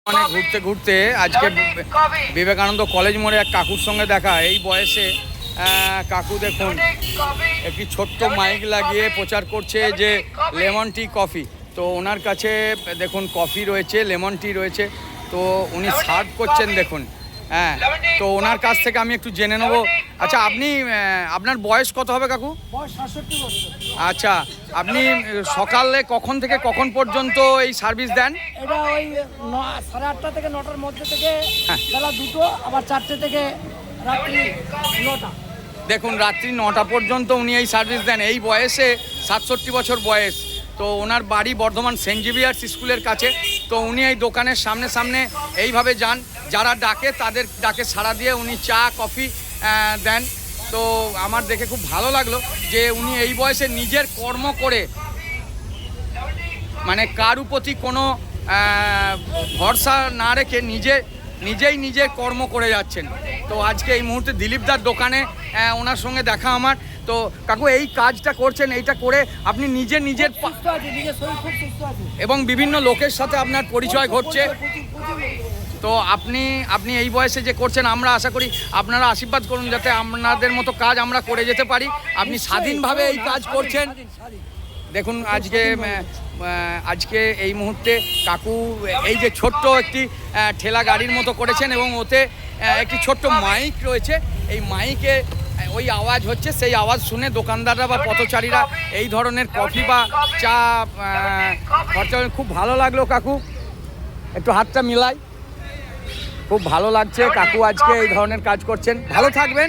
মানে ঘুরতে ঘুরতে আজকে বিবেকানন্দ কলেজ মোড়ে এক কাকুর সঙ্গে দেখা। এই বয়সে কাকু দেখুন একটি ছোট্ট মাইক লাগিয়ে প্রচার করছে যে লেমন টি কফি। তো ওনার কাছে দেখুন কফি রয়েছে, লেমন টি রয়েছে, তো উনি সার্ভ করছেন দেখুন। হ্যাঁ, তো ওনার কাছ থেকে আমি একটু জেনে নেবো। আচ্ছা, আপনি আপনার বয়স কত হবে কাকু? বয়স 67 বছর। আচ্ছা, আপনি সকালে কখন থেকে কখন পর্যন্ত এই সার্ভিস দেন? এটা ওই 8:30 থেকে 9টার মধ্যে থেকে বেলা 2টো, আবার 4টে থেকে রাত্রি 9টা। দেখুন, রাত্রি 9টা পর্যন্ত উনি এই সার্ভিস দেন। এই বয়সে 67 বছর বয়স। তো ওনার বাড়ি বর্ধমান সেন্ট জেভিয়ার্স স্কুলের কাছে। তো উনি এই দোকানের সামনে সামনে এইভাবে যান, যারা ডাকে তাদের ডাকে সাড়া দিয়ে উনি চা কফি দেন। তো আমার দেখে খুব ভালো লাগলো যে উনি এই বয়সে নিজের কর্ম করে, মানে কারু প্রতি কোনো ভরসা না রেখে নিজেই নিজের কর্ম করে যাচ্ছেন। তো আজকে এই মুহূর্তে দিলীপদার দোকানে ওনার সঙ্গে দেখা আমার। তো কাকু, এই কাজটা করছেন, এইটা করে আপনি নিজের সুস্থ আছে, নিজের শরীর খুব সুস্থ আছে এবং বিভিন্ন লোকের সাথে আপনার পরিচয় ঘটছে। তো আপনি এই বয়সে যে করছেন, আমরা আশা করি আপনারা আশীর্বাদ করুন যাতে আপনাদের মতো কাজ আমরা করে যেতে পারি। আপনি স্বাধীনভাবে এই কাজ করছেন। দেখুন, আজকে এই মুহূর্তে কাকু এই যে ছোট্ট একটি ঠেলা গাড়ির মতো করেছেন এবং ওতে একটি ছোট্ট মাইক রয়েছে। এই মাইকে ওই আওয়াজ হচ্ছে, সেই আওয়াজ শুনে দোকানদাররা বা পথচারীরা এই ধরনের কফি বা চা খরচা। খুব ভালো লাগলো কাকু, একটু হাতটা মিলাই, খুব ভালো লাগছে। কাকু আজকে এই ধরনের কাজ করছেন, ভালো থাকবেন।